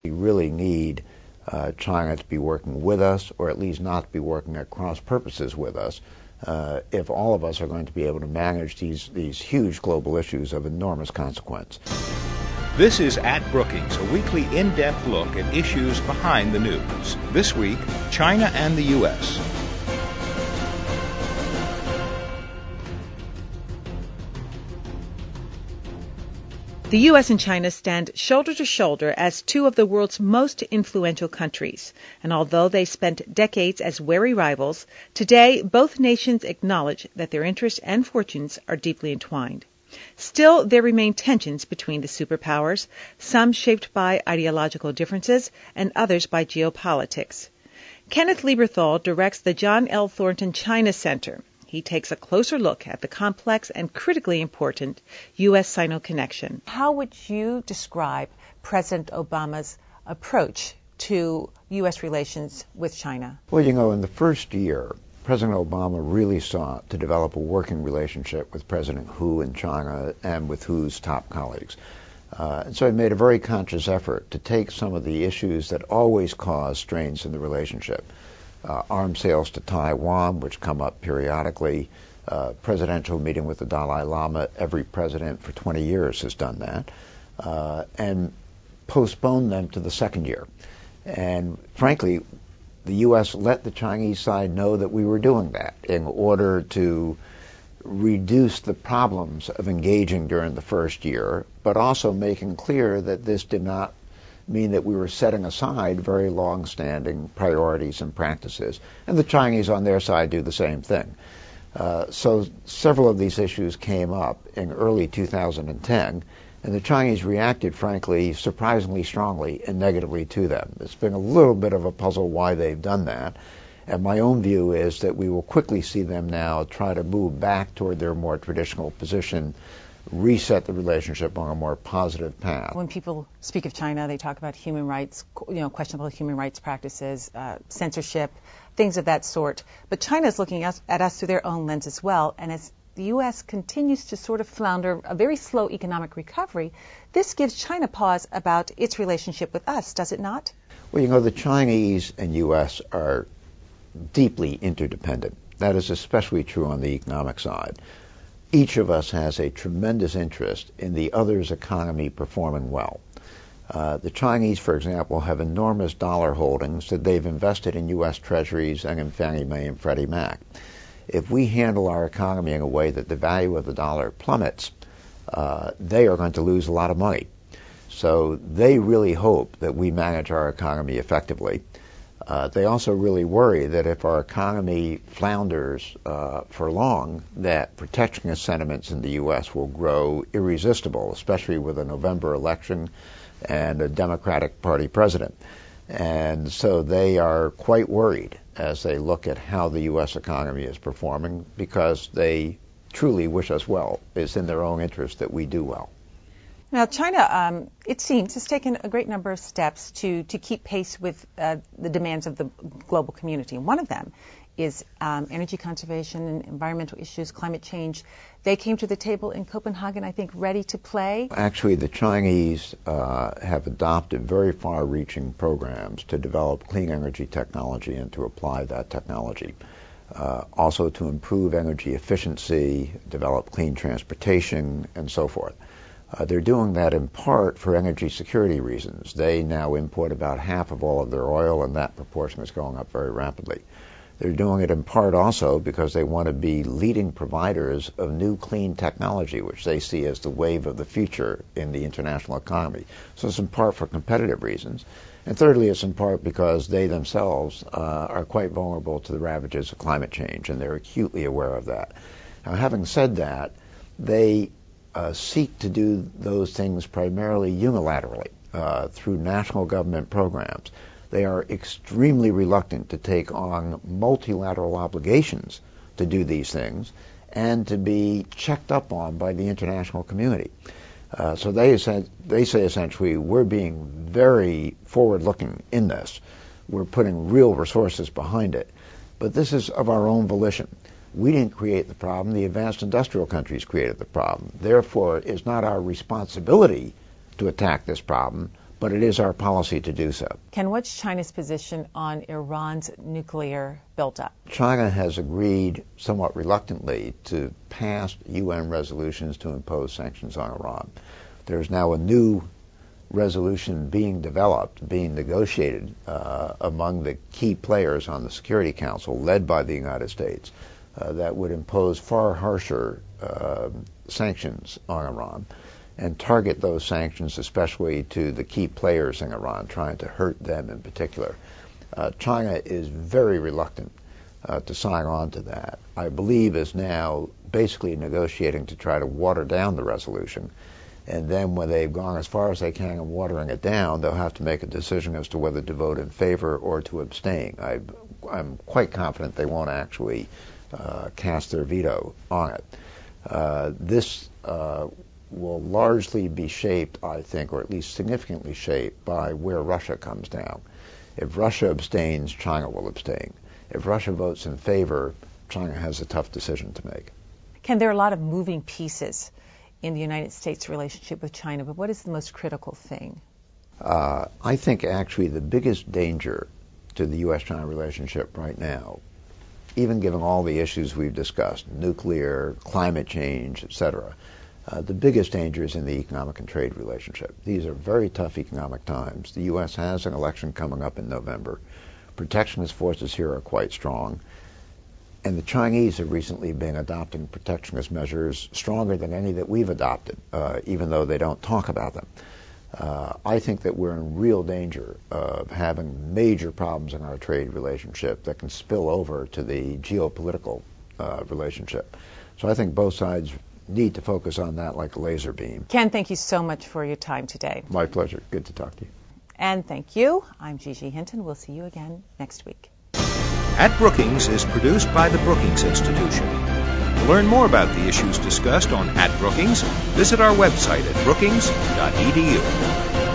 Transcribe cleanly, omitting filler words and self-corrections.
We really need China to be working with us, or at least not to be working at cross purposes with us, if all of us are going to be able to manage these huge global issues of enormous consequence. This is At Brookings, a weekly in-depth look at issues behind the news. This week, China and the U.S. The U.S. and China stand shoulder to shoulder as two of the world's most influential countries. And although they spent decades as wary rivals, today both nations acknowledge that their interests and fortunes are deeply entwined. Still, there remain tensions between the superpowers, some shaped by ideological differences and others by geopolitics. Kenneth Lieberthal directs the John L. Thornton China Center. He takes a closer look at the complex and critically important U.S.-Sino connection. How would you describe President Obama's approach to U.S. relations with China? Well, in the first year, President Obama really sought to develop a working relationship with President Hu in China and with Hu's top colleagues. And so he made a very conscious effort to take some of the issues that always cause strains in the relationship. Arms sales to Taiwan, which come up periodically, presidential meeting with the Dalai Lama. Every president for 20 years has done that, and postponed them to the second year. And frankly, the U.S. let the Chinese side know that we were doing that in order to reduce the problems of engaging during the first year, but also making clear that this did not mean that we were setting aside very long-standing priorities and practices. And the Chinese on their side do the same thing. So several of these issues came up in early 2010, and the Chinese reacted, frankly, surprisingly strongly and negatively to them. It's been a little bit of a puzzle why they've done that. And my own view is that we will quickly see them now try to move back toward their more traditional position, reset the relationship on a more positive path. When people speak of China, they talk about human rights, questionable human rights practices, censorship, things of that sort. But China is looking at us through their own lens as well. And as the U.S. continues to sort of flounder a very slow economic recovery, this gives China pause about its relationship with us, does it not? Well, the Chinese and U.S. are deeply interdependent. That is especially true on the economic side. Each of us has a tremendous interest in the other's economy performing well. The Chinese, for example, have enormous dollar holdings that they've invested in U.S. Treasuries and in Fannie Mae and Freddie Mac. If we handle our economy in a way that the value of the dollar plummets, they are going to lose a lot of money. So they really hope that we manage our economy effectively. They also really worry that if our economy flounders for long, that protectionist sentiments in the U.S. will grow irresistible, especially with a November election and a Democratic Party president. And so they are quite worried as they look at how the U.S. economy is performing, because they truly wish us well. It's in their own interest that we do well. Now, China, it seems, has taken a great number of steps to keep pace with the demands of the global community. And one of them is energy conservation and environmental issues, climate change. They came to the table in Copenhagen, I think, ready to play. Actually, the Chinese have adopted very far-reaching programs to develop clean energy technology and to apply that technology. Also to improve energy efficiency, develop clean transportation, and so forth. They're doing that in part for energy security reasons. They now import about half of all of their oil, and that proportion is going up very rapidly. They're doing it in part also because they want to be leading providers of new clean technology, which they see as the wave of the future in the international economy. So it's in part for competitive reasons. And thirdly, it's in part because they themselves are quite vulnerable to the ravages of climate change, and they're acutely aware of that. Now, having said that, they seek to do those things primarily unilaterally through national government programs. They are extremely reluctant to take on multilateral obligations to do these things and to be checked up on by the international community. So they say essentially, we're being very forward-looking in this. We're putting real resources behind it. But this is of our own volition. We didn't create the problem. The advanced industrial countries created the problem. Therefore, it's not our responsibility to attack this problem, but it is our policy to do so. Ken, what's China's position on Iran's nuclear buildup? China has agreed, somewhat reluctantly, to pass UN resolutions to impose sanctions on Iran. There's now a new resolution being developed, being negotiated among the key players on the Security Council, led by the United States, that would impose far harsher sanctions on Iran and target those sanctions especially to the key players in Iran, trying to hurt them in particular. China is very reluctant to sign on to that. I believe is now basically negotiating to try to water down the resolution, and then when they've gone as far as they can in watering it down, they'll have to make a decision as to whether to vote in favor or to abstain. I'm quite confident they won't actually cast their veto on it. This will largely be shaped, I think, or at least significantly shaped by where Russia comes down. If Russia abstains, China will abstain. If Russia votes in favor, China has a tough decision to make. Ken, there are a lot of moving pieces in the United States' relationship with China, but what is the most critical thing? I think actually the biggest danger to the U.S. China relationship right now, even given all the issues we've discussed, nuclear, climate change, etc., the biggest danger is in the economic and trade relationship. These are very tough economic times. The U.S. has an election coming up in November. Protectionist forces here are quite strong. And the Chinese have recently been adopting protectionist measures stronger than any that we've adopted, even though they don't talk about them. I think that we're in real danger of having major problems in our trade relationship that can spill over to the geopolitical relationship. So I think both sides need to focus on that like a laser beam. Ken, thank you so much for your time today. My pleasure. Good to talk to you. And thank you. I'm Gigi Hinton. We'll see you again next week. At Brookings is produced by the Brookings Institution. To learn more about the issues discussed on At Brookings, visit our website at brookings.edu.